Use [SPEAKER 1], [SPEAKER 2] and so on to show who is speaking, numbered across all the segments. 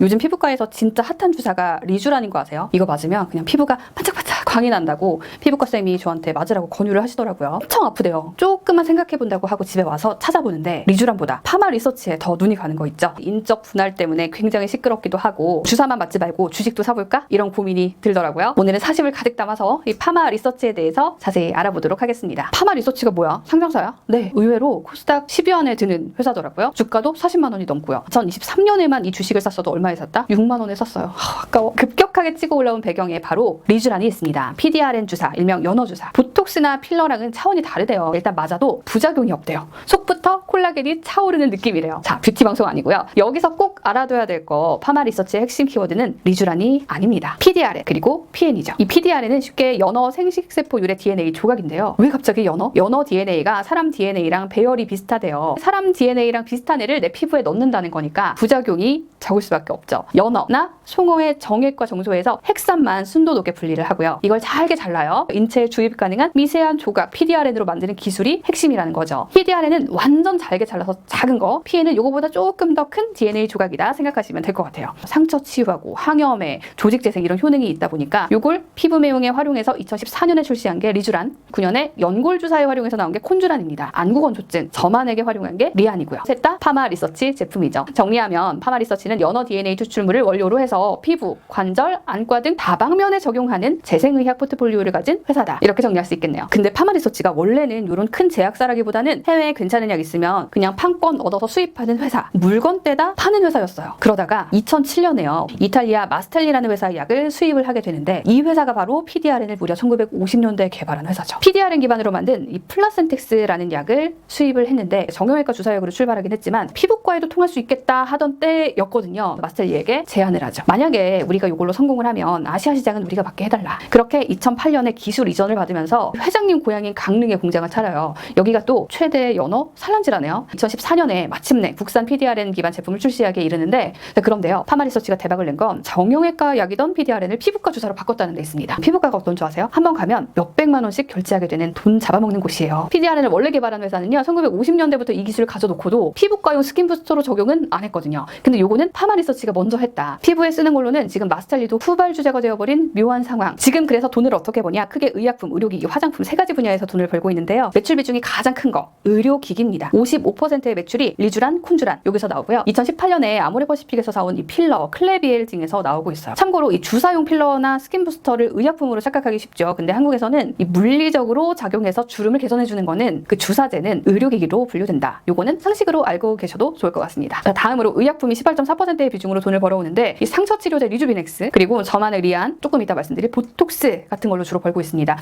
[SPEAKER 1] 요즘 피부과에서 진짜 핫한 주사가 리쥬란인 거 아세요? 이거 맞으면 그냥 피부가 반짝반짝 광이 난다고 피부과 쌤이 저한테 맞으라고 권유를 하시더라고요. 엄청 아프대요. 조금만 생각해본다고 하고 집에 와서 찾아보는데 리쥬란보다 파마 리서치에 더 눈이 가는 거 있죠. 인적 분할 때문에 굉장히 시끄럽기도 하고 주사만 맞지 말고 주식도 사볼까? 이런 고민이 들더라고요. 오늘은 사심을 가득 담아서 이 파마 리서치에 대해서 자세히 알아보도록 하겠습니다. 파마 리서치가 뭐야? 상장사야? 네, 의외로 코스닥 10위 안에 드는 회사더라고요. 주가도 40만 원이 넘고요. 2023년에만 이 주식을 샀어도 얼마에 샀다? 6만 원에 샀어요. 아까워. 급격하게 치고 올라온 배경에 바로 리쥬란이 있습니다. PDRN 주사, 일명 연어 주사. 보톡스나 필러랑은 차원이 다르대요. 일단 맞아도 부작용이 없대요. 속부터 콜라겐이 차오르는 느낌이래요. 자, 뷰티 방송 아니고요. 여기서 꼭 알아둬야 될 거 파마 리서치의 핵심 키워드는 리쥬란이 아닙니다. PDRN 그리고 PN이죠. 이 PDRN은 쉽게 연어 생식세포 유래 DNA 조각인데요. 왜 갑자기 연어? 연어 DNA가 사람 DNA랑 배열이 비슷하대요. 사람 DNA랑 비슷한 애를 내 피부에 넣는다는 거니까 부작용이 적을 수밖에 없죠. 연어나 송어의 정액과 정소에서 핵산만 순도 높게 분리를 하고요. 이걸 잘게 잘라요. 인체에 주입 가능한 미세한 조각 PDRN으로 만드는 기술이 핵심이라는 거죠. PDRN은 완전 잘게 잘라서 작은 거, PN은 이거보다 조금 더 큰 DNA 조각이다 생각하시면 될 것 같아요. 상처 치유하고 항염에 조직 재생 이런 효능이 있다 보니까 이걸 피부 미용에 활용해서 2014년에 출시한 게 리쥬란, 9년에 연골 주사에 활용해서 나온 게 콘쥬란입니다. 안구건조증, 저만에게 활용한 게 리안이고요. 셋 다 파마 리서치 제품이죠. 정리하면 파마 리서치는 연어 DNA 추출물을 원료로 해서 피부, 관절, 안과 등 다방면에 적용하는 재생의학 포트폴리오를 가진 회사다. 이렇게 정리할 수 있겠네요. 근데 파마 리서치가 원래는 이런 큰 제약사라기보다는 해외에 괜찮은 약 있으면 그냥 판권 얻어서 수입하는 회사, 물건 떼다 파는 회사였어요. 그러다가 2007년에요. 이탈리아 마스텔리라는 회사의 약을 수입을 하게 되는데 이 회사가 바로 PDRN을 무려 1950년대에 개발한 회사죠. PDRN 기반으로 만든 이 플라센텍스라는 약을 수입을 했는데 정형외과 주사약으로 출발하긴 했지만 피부과에도 통할 수 있겠다 하던 때였거든요. 마스텔리에게 제안을 하죠. 만약에 우리가 이걸로 성공을 하면 아시아 시장은 우리가 받게 해달라. 그렇게 2008년에 기술 이전을 받으면서 회장님 고향인 강릉에 공장을 차려요. 여기가 또 최대 연어 산란지라네요. 2014년에 마침내 국산 PDRN 기반 제품을 출시하게 이르는데 그런데요. 파마 리서치가 대박을 낸 건 정형외과 약이던 PDRN을 피부과 주사로 바꿨다는 데 있습니다. 피부과가 어떤 줄 아세요? 한번 가면 몇백만 원씩 결제하게 되는 돈 잡아먹는 곳이에요. PDRN을 원래 개발한 회사는요. 1950년대부터 이 기술을 가져놓고도 피부과용 스킨 부스터로 적용은 안 했거든요. 근데 요거는 파마 리서치가 먼저 했다. 피부에 쓰는 걸로는 지금 마스텔리도 후발 주제가 되어버린 묘한 상황. 지금 그래서 돈을 어떻게 버냐? 크게 의약품, 의료기기, 화장품 세 가지 분야에서 돈을 벌고 있는데요. 매출 비중이 가장 큰 거 의료기기입니다. 55%의 매출이 리쥬란, 콘쥬란 여기서 나오고요. 2018년에 아모레퍼시픽에서 사온 이 필러, 클레비엘 등에서 나오고 있어요. 참고로 이 주사용 필러나 스킨 부스터를 의약품으로 착각하기 쉽죠. 근데 한국에서는 이 물리적으로 작용해서 주름을 개선해주는 거는 그 주사제는 의료기기로 분류된다. 요거는 상식으로 알고 계셔도 좋을 것 같습니다. 자, 다음으로 의약품이 18.4%의 비중으로 돈을 벌어오는데 이 상처 치료제 리주비넥스 그리고 저만의 리안 조금 이따 말씀드릴 보톡스 같은 걸로 주로 벌고 있습니다.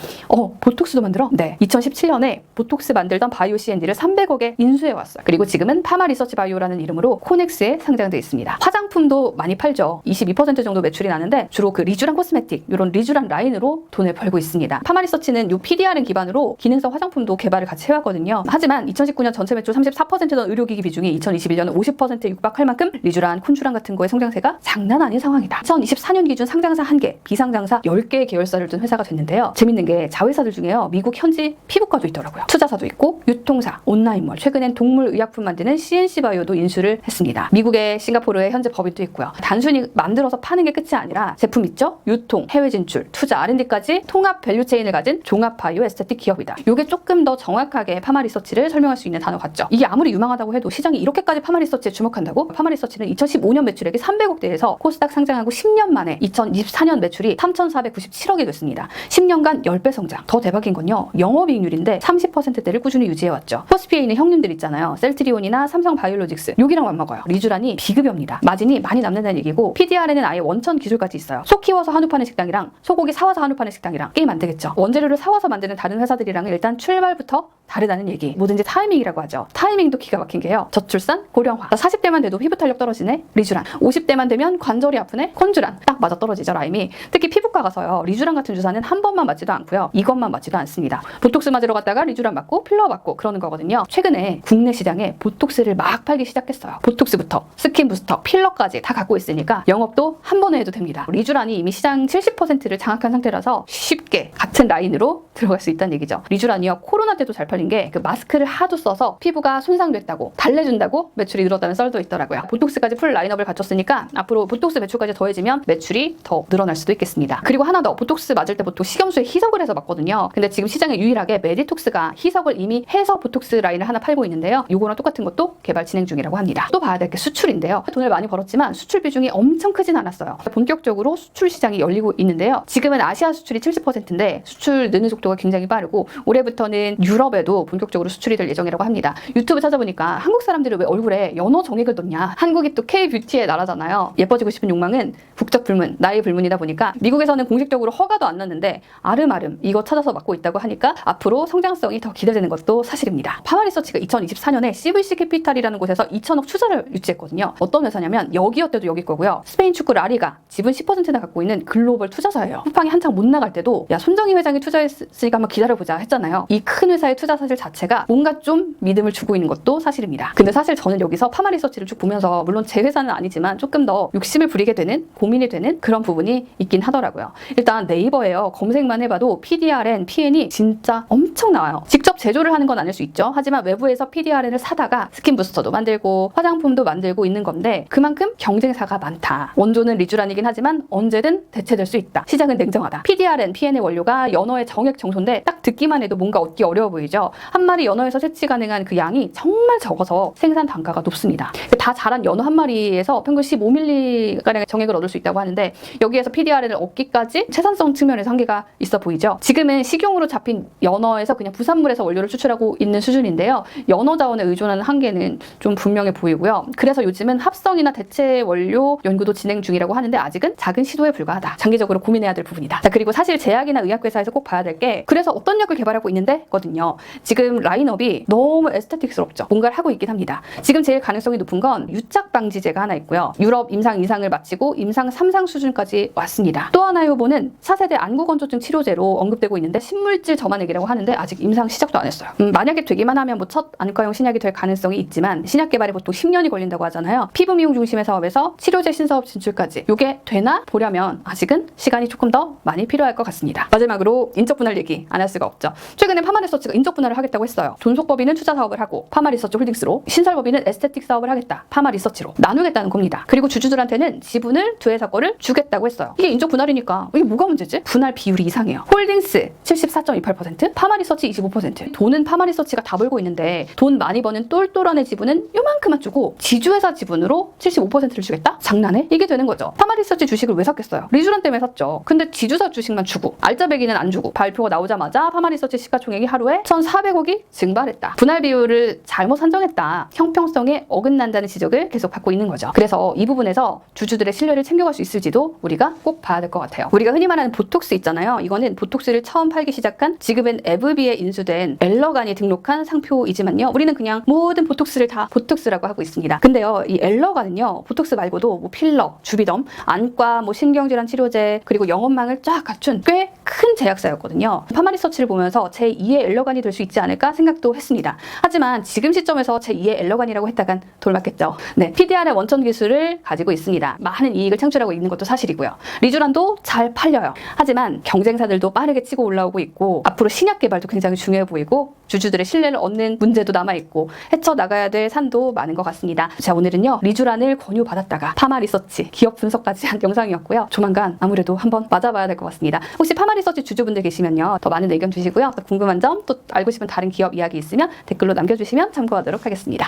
[SPEAKER 1] 보톡스도 만들어? 네. 2017년에 보톡스 만들던 바이오 C&D를 300억에 인수해왔어요. 그리고 지금은 파마 리서치 바이오라는 이름으로 코넥스에 상장되어 있습니다. 화장품도 많이 팔죠. 22% 정도 매출이 나는데 주로 그 리쥬란 코스메틱 이런 리쥬란 라인으로 돈을 벌고 있습니다. 파마 리서치는 이 PDRN 기반으로 기능성 화장품도 개발을 같이 해왔거든요. 하지만 2019년 전체 매출 34%던 의료기기 비중이 2021년은 50%에 육박할 만큼 리쥬란, 콘쥬란 같은 거의 성장세가 장난 아닌 상황이다. 2024년 기준 상장사 1개, 비상장사 10개의 계열사를 둔 회사가 됐는데요. 재밌는 게 자회사들 중에요. 미국 현지 피부과도 있더라고요. 투자사도 있고 유통사, 온라인몰, 최근엔 동물 의약품 만드는 CNC 바이오도 인수를 했습니다. 미국의 싱가포르에 현재 법인도 있고요. 단순히 만들어서 파는 게 끝이 아니라 제품 있죠? 유통, 해외 진출, 투자, R&D까지 통합 밸류체인을 가진 종합 바이오 에스테틱 기업이다. 이게 조금 더 정확하게 파마 리서치를 설명할 수 있는 단어 같죠? 이게 아무리 유망하다고 해도 시장이 이렇게까지 파마 리서치에 주목한다고? 파마 리서치는 2015년 매출액이 300억대에서 코스닥 상장하고 10년 만에 2024년 매출이 3,497억이 됐습니다. 10년간 10배 성장. 더 대박인 건요. 영업이익률인데 30%대를 꾸준히 유지해왔죠. 포스피에 있는 형님들 있잖아요. 셀트리온이나 삼성바이오로직스. 여기랑 맞먹어요. 리쥬란이 비급여입니다. 마진이 많이 남는다는 얘기고 PDRN은 아예 원천 기술까지 있어요. 소 키워서 한우 파는 식당이랑 소고기 사와서 한우 파는 식당이랑 게임 안 되겠죠. 원재료를 사와서 만드는 다른 회사들이랑은 일단 출발부터 다르다는 얘기. 뭐든지 타이밍이라고 하죠. 타이밍도 기가 막힌 게요. 저출산, 고령화. 40대만 돼도 피부 탄력 떨어지네? 리쥬란. 50대만 되면 관절이 아프네? 콘쥬란. 딱 맞아 떨어지죠, 라임이. 특히 피부과 가서요. 리쥬란 리주란 같은 주사는 한 번만 맞지도 않고요. 이것만 맞지도 않습니다. 보톡스 맞으러 갔다가 리주란 맞고 필러 맞고 그러는 거거든요. 최근에 국내 시장에 보톡스를 막 팔기 시작했어요. 보톡스부터 스킨 부스터, 필러까지 다 갖고 있으니까 영업도 한 번에 해도 됩니다. 리주란이 이미 시장 70%를 장악한 상태라서 쉽게 같은 라인으로 들어갈 수 있다는 얘기죠. 리주란이요, 코로나 때도 잘 팔린 게 그 마스크를 하도 써서 피부가 손상됐다고 달래준다고 매출이 늘었다는 썰도 있더라고요. 보톡스까지 풀 라인업을 갖췄으니까 앞으로 보톡스 매출까지 더해지면 매출이 더 늘어날 수도 있겠습니다. 그리고 하나 더, 보톡스 맞을 때 보통 식염수에 희석을 해서 맞거든요. 근데 지금 시장에 유일하게 메디톡스가 희석을 이미 해서 보톡스 라인을 하나 팔고 있는데요. 요거랑 똑같은 것도 개발 진행 중이라고 합니다. 또 봐야 될 게 수출인데요. 돈을 많이 벌었지만 수출 비중이 엄청 크진 않았어요. 본격적으로 수출 시장이 열리고 있는데요. 지금은 아시아 수출이 70%인데 수출 느는 속도가 굉장히 빠르고 올해부터는 유럽에도 본격적으로 수출이 될 예정이라고 합니다. 유튜브 찾아보니까 한국 사람들이 왜 얼굴에 연어 정액을 뒀냐. 한국이 또 K-뷰티의 나라잖아요. 예뻐지고 싶은 욕망은 국적 불문, 나이 불문이다 보니까 미국에서는 공식적으로 허가도 안 났는데 아름아름 이거 찾아서 맡고 있다고 하니까 앞으로 성장성이 더 기대되는 것도 사실입니다. 파마리서치가 2024년에 CVC 캐피탈이라는 곳에서 2천억 투자를 유치했거든요. 어떤 회사냐면 여기였대도 여기 거고요. 스페인 축구 라리가 지분 10%나 갖고 있는 글로벌 투자사예요. 쿠팡이 한창 못 나갈 때도 야 손정희 회장이 투자했으니까 한번 기다려보자 했잖아요. 이 큰 회사의 투자 사실 자체가 뭔가 좀 믿음을 주고 있는 것도 사실입니다. 근데 사실 저는 여기서 파마리서치를 쭉 보면서 물론 제 회사는 아니지만 조금 더 욕심을 부리게 되는, 고민이 되는 그런 부분이 있긴 하더라고요. 일단 네이버에요. 검색만 해봐도 PDRN, PN이 진짜 엄청 나와요. 직접 제조를 하는 건 아닐 수 있죠. 하지만 외부에서 PDRN을 사다가 스킨 부스터도 만들고 화장품도 만들고 있는 건데 그만큼 경쟁사가 많다. 원조는 리주란이긴 하지만 언제든 대체될 수 있다. 시장은 냉정하다. PDRN, PN의 원료가 연어의 정액 정소인데 딱 듣기만 해도 뭔가 얻기 어려워 보이죠. 한 마리 연어에서 채취 가능한 그 양이 정말 적어서 생산 단가가 높습니다. 다 자란 연어 한 마리에서 평균 15mg가량의 정액을 얻을 수 있다고 하는데 여기에서 PDRN을 얻기까지 생산성 측면에서 한계가 있어 보이죠. 지금은 식용으로 잡힌 연어에서 그냥 부산물에서 원료를 추출하고 있는 수준인데요. 연어 자원에 의존하는 한계는 좀 분명해 보이고요. 그래서 요즘은 합성이나 대체 원료 연구도 진행 중이라고 하는데 아직은 작은 시도에 불과하다. 장기적으로 고민해야 될 부분이다. 자, 그리고 사실 제약이나 의약회사에서 꼭 봐야 될 게 그래서 어떤 약을 개발하고 있는데 거든요. 지금 라인업이 너무 에스테틱스럽죠. 뭔가를 하고 있긴 합니다. 지금 제일 가능성이 높은 건 유착 방지제가 하나 있고요. 유럽 임상 2상을 마치고 임상 3상 수준까지 왔습니다. 또 하나의 후보는 4세대 안구건조증 치료제로 언급되고 있는데 신물질 점화액이라고 하는데 아직 임상 시작도 안 했어요. 만약에 되기만 하면 뭐 첫 안과용 신약이 될 가능성이 있지만 신약 개발에 보통 10년이 걸린다고 하잖아요. 피부 미용 중심의 사업에서 치료제 신사업 진출까지 이게 되나 보려면 아직은 시간이 조금 더 많이 필요할 것 같습니다. 마지막으로 인적 분할 얘기 안 할 수가 없죠. 최근에 파마리서치가 인적 분할을 하겠다고 했어요. 존속법인은 투자 사업을 하고 파마리서치 홀딩스로, 신설법인은 에스테틱 사업을 하겠다. 파마리서치로 나누겠다는 겁니다. 그리고 주주들한테는 지분을 두 회사 거를 주겠다고 했어요. 이게 인적 분할이니까 이게 뭐가 문제지? 분할 비율이 이상해요. 홀딩스 74.28%, 파마리서치 25%. 돈은 파마리서치가 다 벌고 있는데 돈 많이 버는 똘똘한 애 지분은 요만큼만 주고 지주회사 지분으로 75%를 주겠다? 장난해? 이게 되는 거죠. 파마리서치 주식을 왜 샀겠어요? 리주란 때문에 샀죠. 근데 지주사 주식만 주고 알짜배기는 안 주고 발표가 나오자마자 파마리서치 시가총액이 하루에 1,400억이 증발했다. 분할 비율을 잘못 산정했다. 형평성에 어긋난다는 지적을 계속 받고 있는 거죠. 그래서 이 부분에서 주주들의 신뢰를 챙겨갈 수 있을지도 우리가 꼭 봐야 될 것 같아요. 우리가 흔히 말하는 보톡스 있잖아요. 이거는 보톡스를 처음 팔기 시작한 지금은 에브비에 인수된 엘러간이 등록한 상표이지만요. 우리는 그냥 모든 보톡스를 다 보톡스라고 하고 있습니다. 근데요, 이 엘러간은요, 보톡스 말고도 뭐 필러, 주비덤, 안과, 뭐 신경질환 치료제, 그리고 영업망을 쫙 갖춘 꽤 큰 제약사였거든요. 파마리서치를 보면서 제2의 엘러간이 될 수 있지 않을까 생각도 했습니다. 하지만 지금 시점에서 제2의 엘러간이라고 했다간 돌맞겠죠. 네, PDR의 원천 기술을 가지고 있습니다. 많은 이익을 창출하고 있는 것도 사실이고요. 리주란도 잘 팔려요. 하지만 경쟁사들도 빠르게 치고 올라오고 있고 앞으로 신약 개발도 굉장히 중요해 보이고 주주들의 신뢰를 얻는 문제도 남아있고 헤쳐나가야 될 산도 많은 것 같습니다. 자, 오늘은요, 리주란을 권유받았다가 파마리서치 기업 분석까지 한 영상이었고요. 조만간 아무래도 한번 맞아봐야 될 것 같습니다. 혹시 파마리서치 주주분들 계시면요, 더 많은 의견 주시고요. 또 궁금한 점, 또 알고 싶은 다른 기업 이야기 있으면 댓글로 남겨주시면 참고하도록 하겠습니다.